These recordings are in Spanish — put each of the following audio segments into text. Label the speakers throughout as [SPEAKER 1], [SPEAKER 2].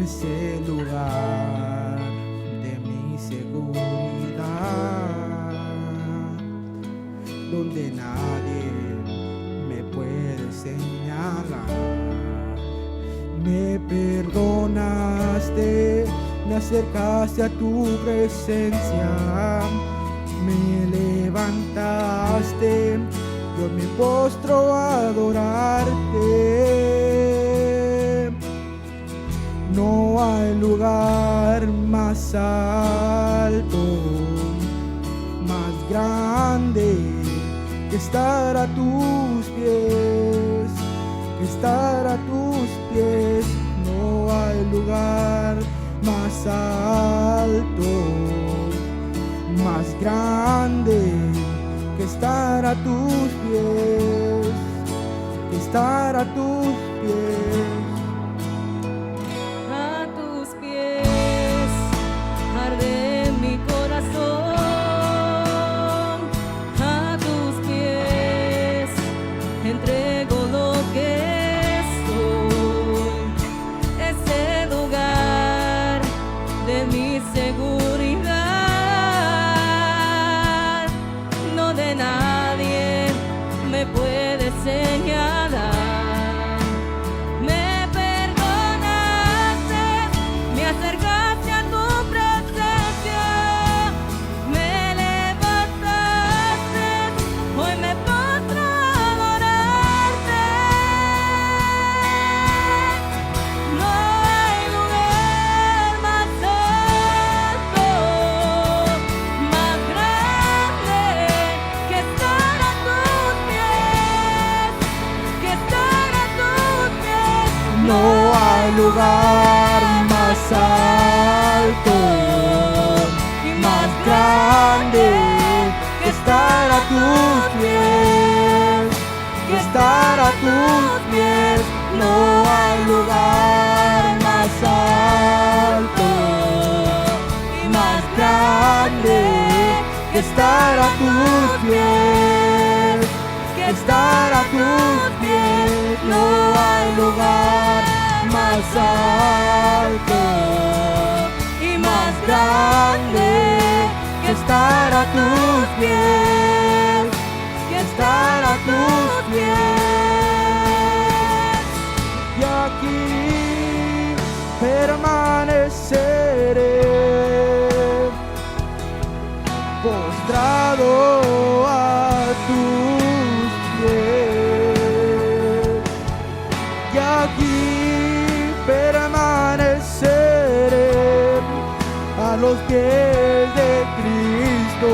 [SPEAKER 1] es el lugar de mi seguridad, donde nadie me puede señalar. Me perdonaste, me acercaste a tu presencia, me levantaste, yo me postro a adorarte. No hay lugar más alto, más grande que estar a tus pies, que estar a tus pies. No hay lugar más alto, más grande que estar a tus pies, que estar a tus pies.
[SPEAKER 2] A tus pies arde mi corazón, a tus pies entrego lo que soy. Ese lugar de mi seguridad, no de nadie me puede señalar. Acercaste a tu presencia, me levantaste, hoy me postro a adorarte. No hay lugar más alto, más grande que estar a tus pies, que estar a tus pies.
[SPEAKER 1] No hay lugar más alto y más grande que estar a tus pies, que estar a tus pies. No hay lugar más alto y más grande que estar a tus pies, que estar a tus pies. No hay lugar más alto y más grande que estar a tus pies, que estar a tus pies. Y aquí permaneceré postrado a tus pies. Y aquí permaneceré a los pies de Cristo.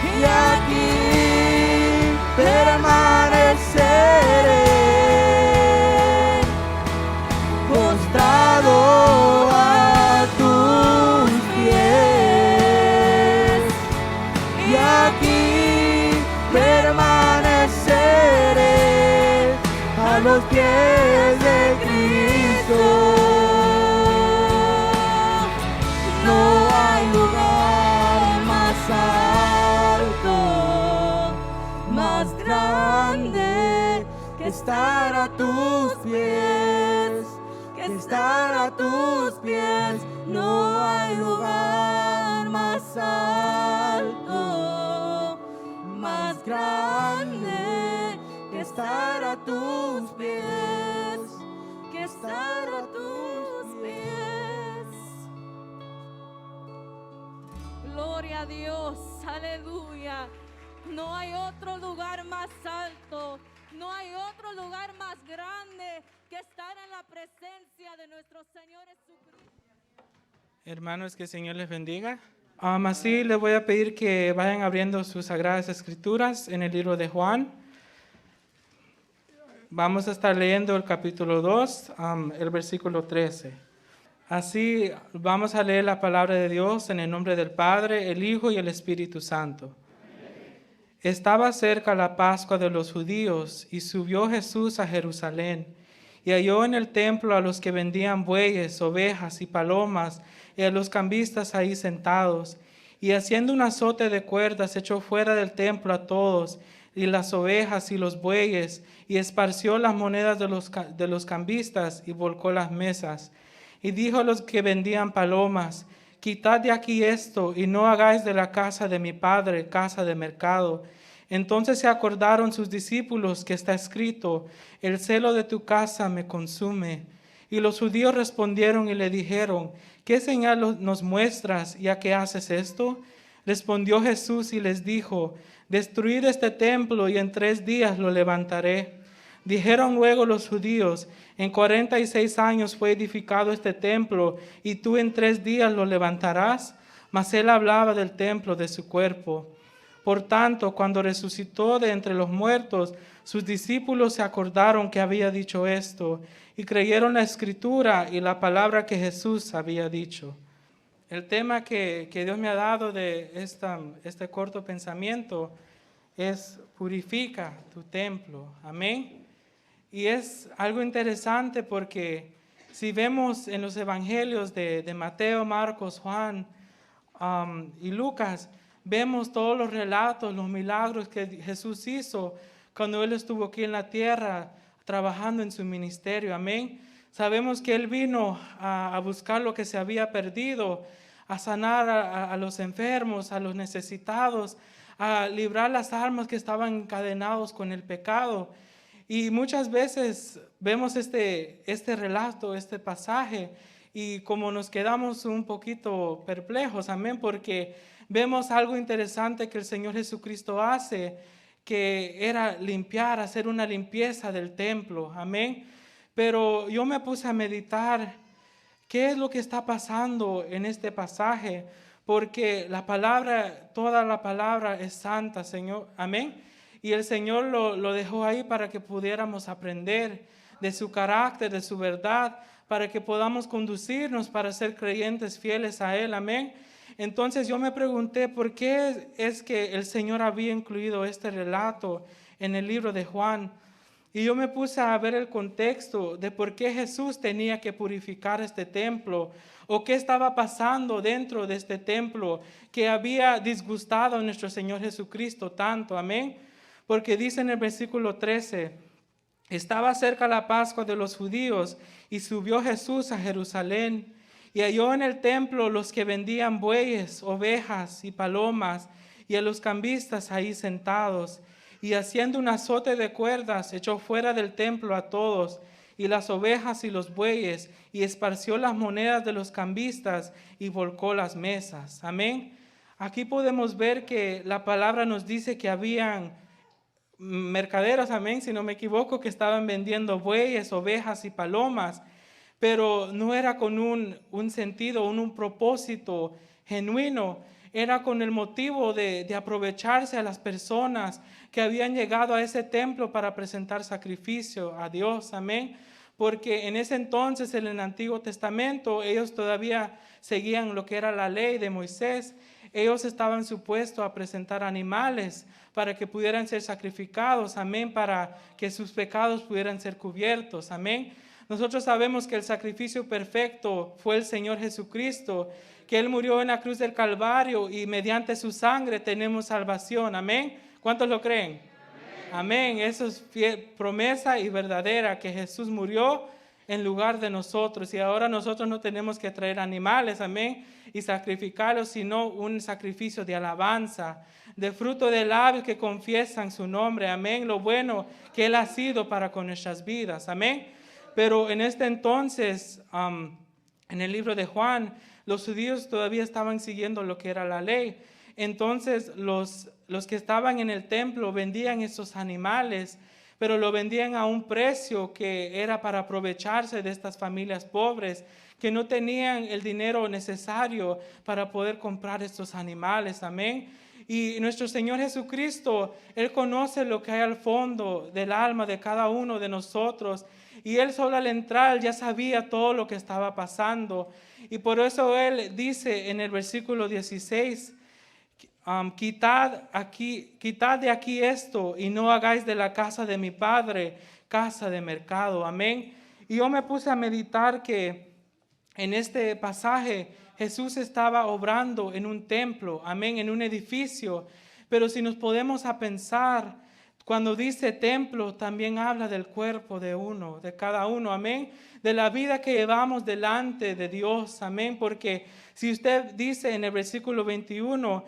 [SPEAKER 1] Y aquí permaneceré postrado a tus pies. Y aquí permaneceré a los pies de Cristo. No hay lugar más alto, más grande que estar a tus pies, que estar a tus pies. No hay lugar más alto, más grande que estar a tus pies, que estar a tus pies.
[SPEAKER 2] Gloria a Dios, aleluya. No hay otro lugar más alto, no hay otro lugar más grande que estar en la presencia de nuestro Señor Jesucristo.
[SPEAKER 3] Hermanos, que el Señor les bendiga. Así les voy a pedir que vayan abriendo sus Sagradas Escrituras en el libro de Juan. Vamos a estar leyendo el capítulo 2, el versículo 13. Así vamos a leer la palabra de Dios en el nombre del Padre, el Hijo y el Espíritu Santo. Estaba cerca la Pascua de los judíos y subió Jesús a Jerusalén y halló en el templo a los que vendían bueyes, ovejas y palomas y a los cambistas ahí sentados. Y haciendo un azote de cuerdas echó fuera del templo a todos y las ovejas y los bueyes, y esparció las monedas de los cambistas y volcó las mesas. Y dijo a los que vendían palomas: quitad de aquí esto, y no hagáis de la casa de mi padre casa de mercado. Entonces se acordaron sus discípulos que está escrito: el celo de tu casa me consume. Y los judíos respondieron y le dijeron: ¿qué señal nos muestras y a qué haces esto? Respondió Jesús y les dijo: destruid este templo y en 3 días lo levantaré. Dijeron luego los judíos: en 46 años fue edificado este templo, y tú en 3 días lo levantarás. Mas él hablaba del templo de su cuerpo. Por tanto, cuando resucitó de entre los muertos, sus discípulos se acordaron que había dicho esto, y creyeron la escritura y la palabra que Jesús había dicho. El tema que Dios me ha dado de este corto pensamiento es: purifica tu templo. Amén. Y es algo interesante porque si vemos en los evangelios de Mateo, Marcos, Juan y Lucas, vemos todos los relatos, los milagros que Jesús hizo cuando Él estuvo aquí en la tierra trabajando en su ministerio. Amén. Sabemos que Él vino a buscar lo que se había perdido, a sanar a los enfermos, a los necesitados, a librar las almas que estaban encadenados con el pecado. Y muchas veces vemos este relato, este pasaje, y como nos quedamos un poquito perplejos, amén, porque vemos algo interesante que el Señor Jesucristo hace, que era limpiar, hacer una limpieza del templo, amén. Pero yo me puse a meditar qué es lo que está pasando en este pasaje, porque la palabra, toda la palabra es santa, Señor, amén. Y el Señor lo dejó ahí para que pudiéramos aprender de su carácter, de su verdad, para que podamos conducirnos para ser creyentes fieles a Él, amén. Entonces yo me pregunté por qué es que el Señor había incluido este relato en el libro de Juan. Y yo me puse a ver el contexto de por qué Jesús tenía que purificar este templo, o qué estaba pasando dentro de este templo que había disgustado a nuestro Señor Jesucristo tanto, amén. Porque dice en el versículo 13: estaba cerca la Pascua de los judíos, y subió Jesús a Jerusalén, y halló en el templo los que vendían bueyes, ovejas y palomas, y a los cambistas ahí sentados. Y haciendo un azote de cuerdas, echó fuera del templo a todos, y las ovejas y los bueyes, y esparció las monedas de los cambistas, y volcó las mesas. Amén. Aquí podemos ver que la palabra nos dice que habían mercaderos, amén, si no me equivoco, que estaban vendiendo bueyes, ovejas y palomas, pero no era con un sentido, un propósito genuino. Era con el motivo de aprovecharse a las personas que habían llegado a ese templo para presentar sacrificio a Dios, amén. Porque en ese entonces, en el Antiguo Testamento, ellos todavía seguían lo que era la ley de Moisés. Ellos estaban supuestos a presentar animales para que pudieran ser sacrificados, amén, para que sus pecados pudieran ser cubiertos, amén. Nosotros sabemos que el sacrificio perfecto fue el Señor Jesucristo, que Él murió en la cruz del Calvario y mediante su sangre tenemos salvación, amén. ¿Cuántos lo creen? Amén. Eso es promesa y verdadera, que Jesús murió en lugar de nosotros, y ahora nosotros no tenemos que traer animales, amén, y sacrificarlos, sino un sacrificio de alabanza, de fruto de labios que confiesan su nombre, amén, lo bueno que Él ha sido para con nuestras vidas, amén. Pero en este entonces, en el libro de Juan, los judíos todavía estaban siguiendo lo que era la ley. Entonces los que estaban en el templo vendían esos animales, pero lo vendían a un precio que era para aprovecharse de estas familias pobres que no tenían el dinero necesario para poder comprar estos animales, amén. Y nuestro Señor Jesucristo, Él conoce lo que hay al fondo del alma de cada uno de nosotros, y Él solo al entrar ya sabía todo lo que estaba pasando. Y por eso Él dice en el versículo 16, quitad de aquí esto, y no hagáis de la casa de mi Padre casa de mercado, amén. Y yo me puse a meditar que en este pasaje Jesús estaba obrando en un templo, amén, en un edificio. Pero si nos podemos a pensar, Cuando dice templo, también habla del cuerpo de uno, de cada uno, amén. De la vida que llevamos delante de Dios, amén. Porque si usted dice en el versículo 21,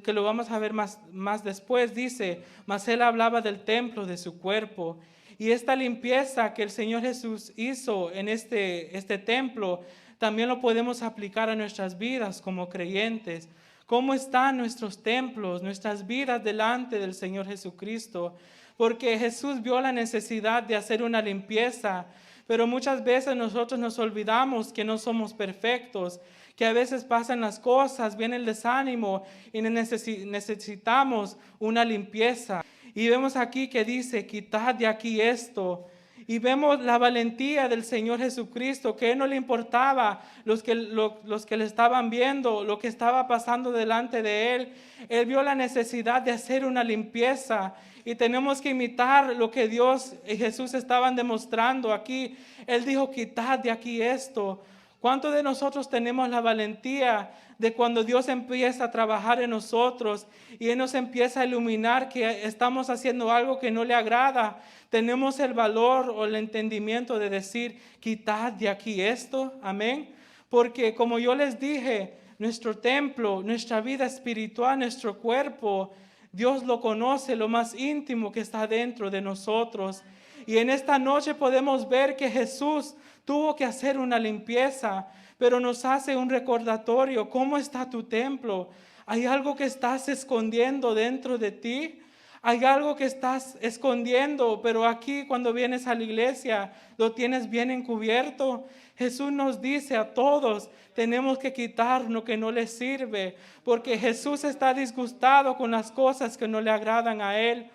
[SPEAKER 3] que lo vamos a ver más después, dice, mas él hablaba del templo de su cuerpo. Y esta limpieza que el Señor Jesús hizo en este templo, también lo podemos aplicar a nuestras vidas como creyentes. ¿Cómo están nuestros templos, nuestras vidas delante del Señor Jesucristo? Porque Jesús vio la necesidad de hacer una limpieza, pero muchas veces nosotros nos olvidamos que no somos perfectos, que a veces pasan las cosas, viene el desánimo y necesitamos una limpieza. Y vemos aquí que dice, quitad de aquí esto. Y vemos la valentía del Señor Jesucristo, que no le importaba los que le estaban viendo, lo que estaba pasando delante de Él. Él vio la necesidad de hacer una limpieza y tenemos que imitar lo que Dios y Jesús estaban demostrando aquí. Él dijo, quitad de aquí esto. ¿Cuántos de nosotros tenemos la valentía de cuando Dios empieza a trabajar en nosotros y Él nos empieza a iluminar que estamos haciendo algo que no le agrada? Tenemos el valor o el entendimiento de decir, quitad de aquí esto, amén. Porque como yo les dije, nuestro templo, nuestra vida espiritual, nuestro cuerpo, Dios lo conoce, lo más íntimo que está dentro de nosotros. Y en esta noche podemos ver que Jesús tuvo que hacer una limpieza, pero nos hace un recordatorio. ¿Cómo está tu templo? ¿Hay algo que estás escondiendo dentro de ti? ¿Hay algo que estás escondiendo, pero aquí cuando vienes a la iglesia lo tienes bien encubierto? Jesús nos dice a todos, tenemos que quitar lo que no le sirve, porque Jesús está disgustado con las cosas que no le agradan a Él.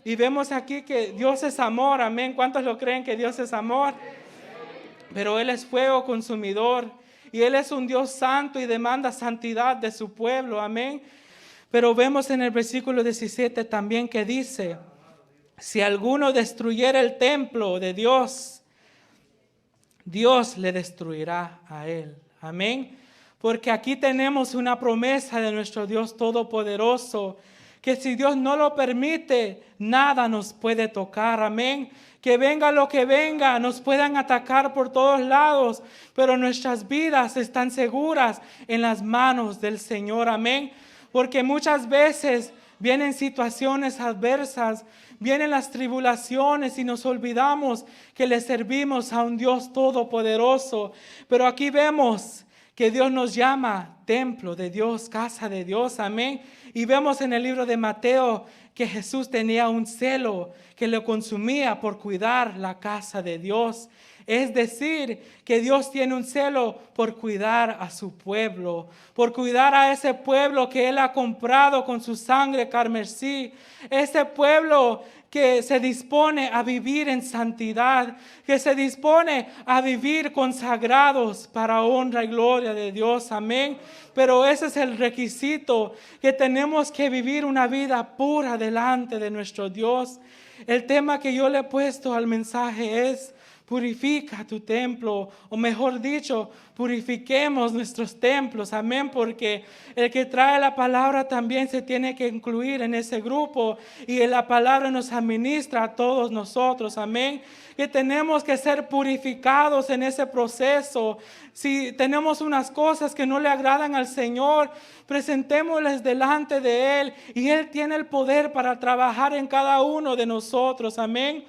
[SPEAKER 3] Y vemos aquí que Dios es amor, amén. ¿Cuántos lo creen que Dios es amor? Pero Él es fuego consumidor y Él es un Dios santo y demanda santidad de su pueblo, amén. Pero vemos en el versículo 17 también que dice, si alguno destruyera el templo de Dios, Dios le destruirá a él, amén. Porque aquí tenemos una promesa de nuestro Dios Todopoderoso, que si Dios no lo permite, nada nos puede tocar, amén. Que venga lo que venga, nos puedan atacar por todos lados, pero nuestras vidas están seguras en las manos del Señor, amén. Porque muchas veces vienen situaciones adversas, vienen las tribulaciones y nos olvidamos que le servimos a un Dios todopoderoso. Pero aquí vemos que Dios nos llama templo de Dios, casa de Dios, amén. Y vemos en el libro de Mateo que Jesús tenía un celo que le consumía por cuidar la casa de Dios. Es decir, que Dios tiene un celo por cuidar a su pueblo, por cuidar a ese pueblo que Él ha comprado con su sangre carmesí, ese pueblo que se dispone a vivir en santidad, que se dispone a vivir consagrados para honra y gloria de Dios, amén. Pero ese es el requisito, que tenemos que vivir una vida pura delante de nuestro Dios. El tema que yo le he puesto al mensaje es: purifica tu templo, o mejor dicho, purifiquemos nuestros templos, amén, porque el que trae la palabra también se tiene que incluir en ese grupo y la palabra nos administra a todos nosotros, amén, que tenemos que ser purificados en ese proceso. Si tenemos unas cosas que no le agradan al Señor, presentémoslas delante de Él y Él tiene el poder para trabajar en cada uno de nosotros, amén.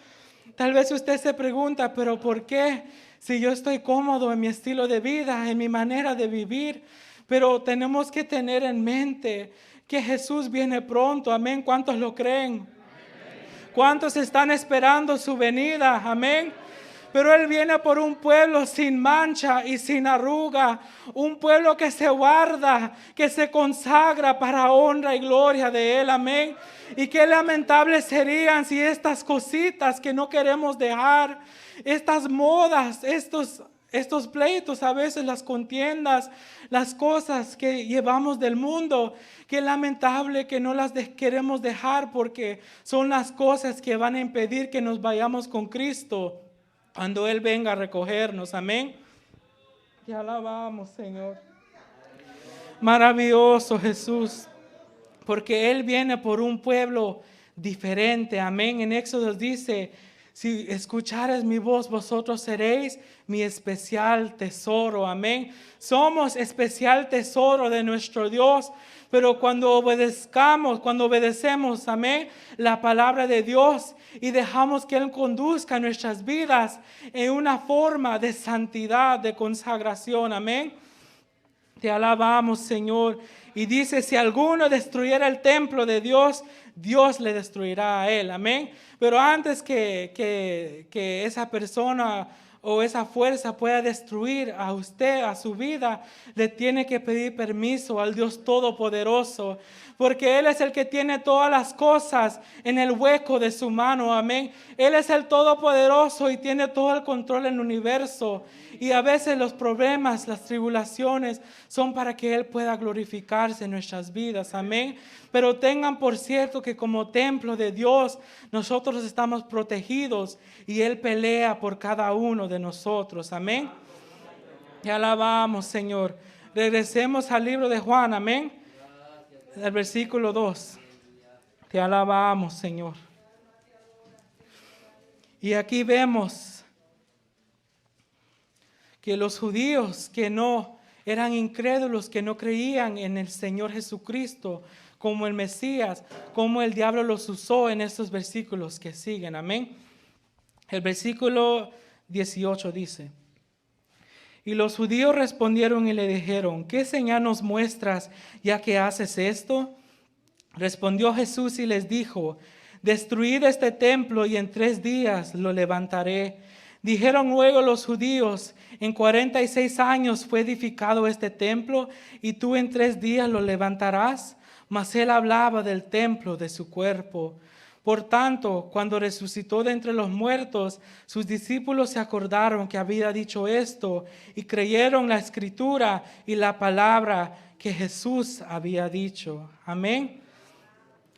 [SPEAKER 3] Tal vez usted se pregunta, pero ¿por qué? Si yo estoy cómodo en mi estilo de vida, en mi manera de vivir. Pero tenemos que tener en mente que Jesús viene pronto, amén. ¿Cuántos lo creen? ¿Cuántos están esperando su venida? Amén. Pero Él viene por un pueblo sin mancha y sin arruga, un pueblo que se guarda, que se consagra para honra y gloria de Él, amén. Y qué lamentables serían si estas cositas que no queremos dejar, estas modas, estos pleitos, a veces las contiendas, las cosas que llevamos del mundo, qué lamentable que no las queremos dejar, porque son las cosas que van a impedir que nos vayamos con Cristo cuando Él venga a recogernos, amén. Te alabamos, Señor. Maravilloso Jesús, porque Él viene por un pueblo diferente. Amén. En Éxodo dice, si escuchares mi voz, vosotros seréis mi especial tesoro. Amén. Somos especial tesoro de nuestro Dios. Pero cuando obedecemos, amén, la palabra de Dios y dejamos que Él conduzca nuestras vidas en una forma de santidad, de consagración. Amén. Te alabamos, Señor. Y dice, si alguno destruyera el templo de Dios, Dios le destruirá a él. Amén. Pero antes que esa persona o esa fuerza pueda destruir a usted, a su vida, le tiene que pedir permiso al Dios Todopoderoso, porque Él es el que tiene todas las cosas en el hueco de su mano. Amén. Él es el Todopoderoso y tiene todo el control en el universo. Y a veces los problemas, las tribulaciones son para que Él pueda glorificarse en nuestras vidas. Amén. Pero tengan por cierto que como templo de Dios nosotros estamos protegidos y Él pelea por cada uno de nosotros. Amén. Te alabamos, Señor. Regresemos al libro de Juan. Amén. El versículo 2. Te alabamos, Señor. Y aquí vemos que los judíos que no eran incrédulos, que no creían en el Señor Jesucristo como el Mesías, como el diablo los usó en estos versículos que siguen. Amén. El versículo 18 dice, y los judíos respondieron y le dijeron, ¿qué señal nos muestras ya que haces esto? Respondió Jesús y les dijo, destruid este templo y en 3 días lo levantaré. Dijeron luego los judíos, en 46 años fue edificado este templo y tú en 3 días lo levantarás. Mas él hablaba del templo de su cuerpo. Por tanto, cuando resucitó de entre los muertos, sus discípulos se acordaron que había dicho esto y creyeron la escritura y la palabra que Jesús había dicho. Amén.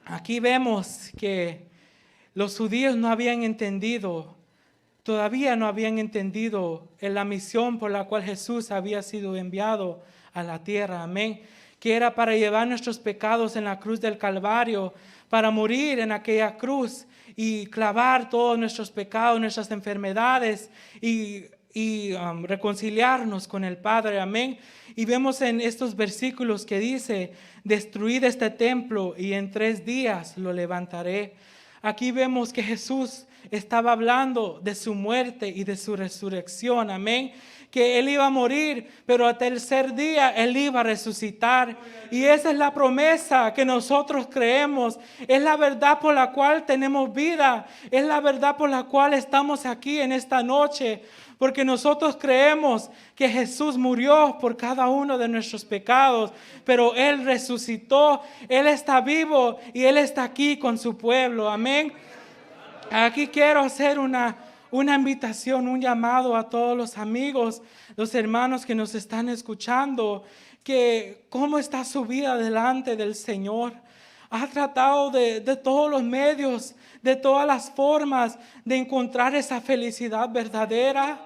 [SPEAKER 3] Aquí vemos que los judíos no habían entendido, todavía no habían entendido la misión por la cual Jesús había sido enviado a la tierra. Amén. Que era para llevar nuestros pecados en la cruz del Calvario, para morir en aquella cruz y clavar todos nuestros pecados, nuestras enfermedades y reconciliarnos con el Padre. Amén. Y vemos en estos versículos que dice, destruid este templo y en 3 días lo levantaré. Aquí vemos que Jesús estaba hablando de su muerte y de su resurrección. Amén. Que Él iba a morir, pero al tercer día Él iba a resucitar. Y esa es la promesa que nosotros creemos. Es la verdad por la cual tenemos vida. Es la verdad por la cual estamos aquí en esta noche. Porque nosotros creemos que Jesús murió por cada uno de nuestros pecados, pero Él resucitó, Él está vivo y Él está aquí con su pueblo. Amén. Aquí quiero hacer una invitación, un llamado a todos los amigos, los hermanos que nos están escuchando, que cómo está su vida delante del Señor. Ha tratado de todos los medios, de todas las formas de encontrar esa felicidad verdadera.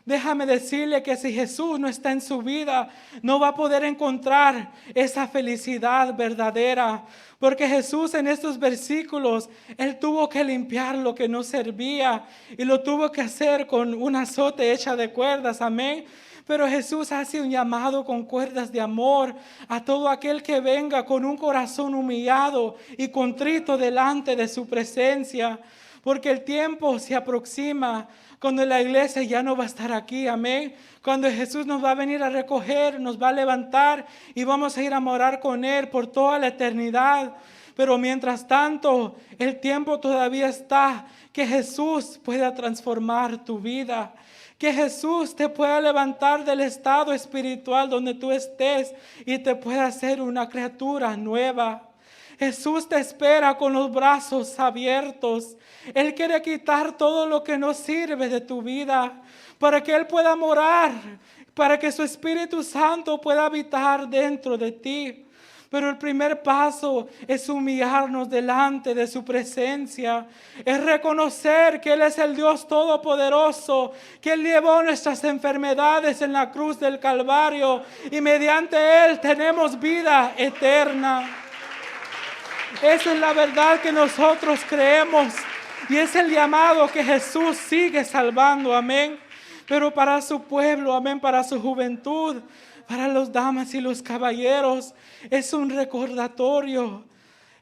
[SPEAKER 3] Déjame decirle que si Jesús no está en su vida, no va a poder encontrar esa felicidad verdadera. Porque Jesús en estos versículos, Él tuvo que limpiar lo que no servía y lo tuvo que hacer con un azote hecha de cuerdas. Amén. Pero Jesús hace un llamado con cuerdas de amor a todo aquel que venga con un corazón humillado y contrito delante de su presencia. Porque el tiempo se aproxima cuando la iglesia ya no va a estar aquí. Amén. Cuando Jesús nos va a venir a recoger, nos va a levantar y vamos a ir a morar con Él por toda la eternidad. Pero mientras tanto, el tiempo todavía está que Jesús pueda transformar tu vida. Que Jesús te pueda levantar del estado espiritual donde tú estés y te pueda hacer una criatura nueva. Jesús te espera con los brazos abiertos. Él quiere quitar todo lo que no sirve de tu vida para que Él pueda morar, para que su Espíritu Santo pueda habitar dentro de ti. Pero el primer paso es humillarnos delante de su presencia. Es reconocer que Él es el Dios Todopoderoso, que Él llevó nuestras enfermedades en la cruz del Calvario y mediante Él tenemos vida eterna. Esa es la verdad que nosotros creemos. Y es el llamado que Jesús sigue salvando, amén. Pero para su pueblo, amén, para su juventud, para los damas y los caballeros, es un recordatorio.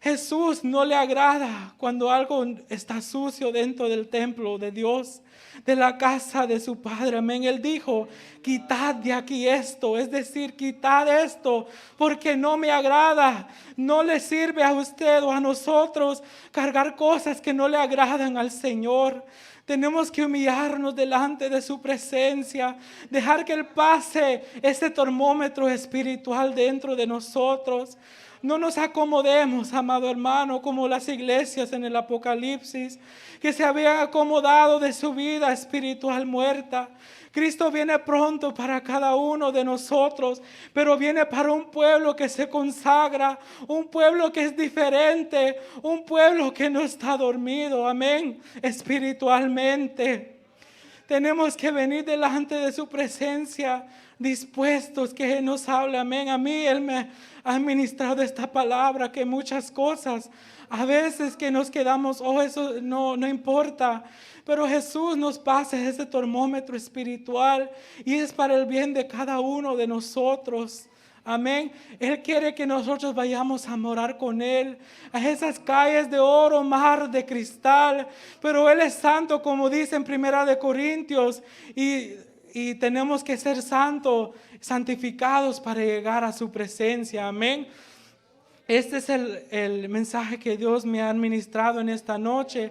[SPEAKER 3] Jesús no le agrada cuando algo está sucio dentro del templo de Dios, de la casa de su Padre, amén. Él dijo, quitad de aquí esto, es decir, quitad esto, porque no me agrada. No le sirve a usted o a nosotros cargar cosas que no le agradan al Señor. Tenemos que humillarnos delante de su presencia, dejar que Él pase ese termómetro espiritual dentro de nosotros. No nos acomodemos, amado hermano, como las iglesias en el Apocalipsis, que se habían acomodado de su vida espiritual muerta. Cristo viene pronto para cada uno de nosotros, pero viene para un pueblo que se consagra, un pueblo que es diferente, un pueblo que no está dormido, amén, espiritualmente. Tenemos que venir delante de su presencia dispuestos, que Él nos hable, amén. A mí Él me ha ministrado esta palabra, que muchas cosas, a veces que nos quedamos, eso no importa. Pero Jesús nos pasa ese termómetro espiritual y es para el bien de cada uno de nosotros. Amén. Él quiere que nosotros vayamos a morar con Él a esas calles de oro, mar de cristal. Pero Él es santo, como dice en 1 Corintios, y tenemos que ser santificados para llegar a su presencia. Amén. Este es el mensaje que Dios me ha administrado en esta noche.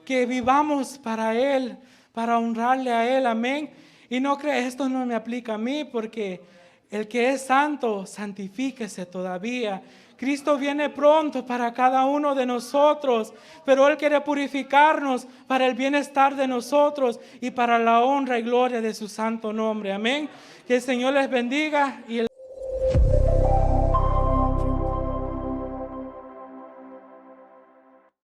[SPEAKER 3] Que vivamos para Él, para honrarle a Él. Amén. Y no cree, esto no me aplica a mí, porque el que es santo, santifíquese todavía. Cristo viene pronto para cada uno de nosotros, pero Él quiere purificarnos para el bienestar de nosotros y para la honra y gloria de su santo nombre. Amén. Que el Señor les bendiga y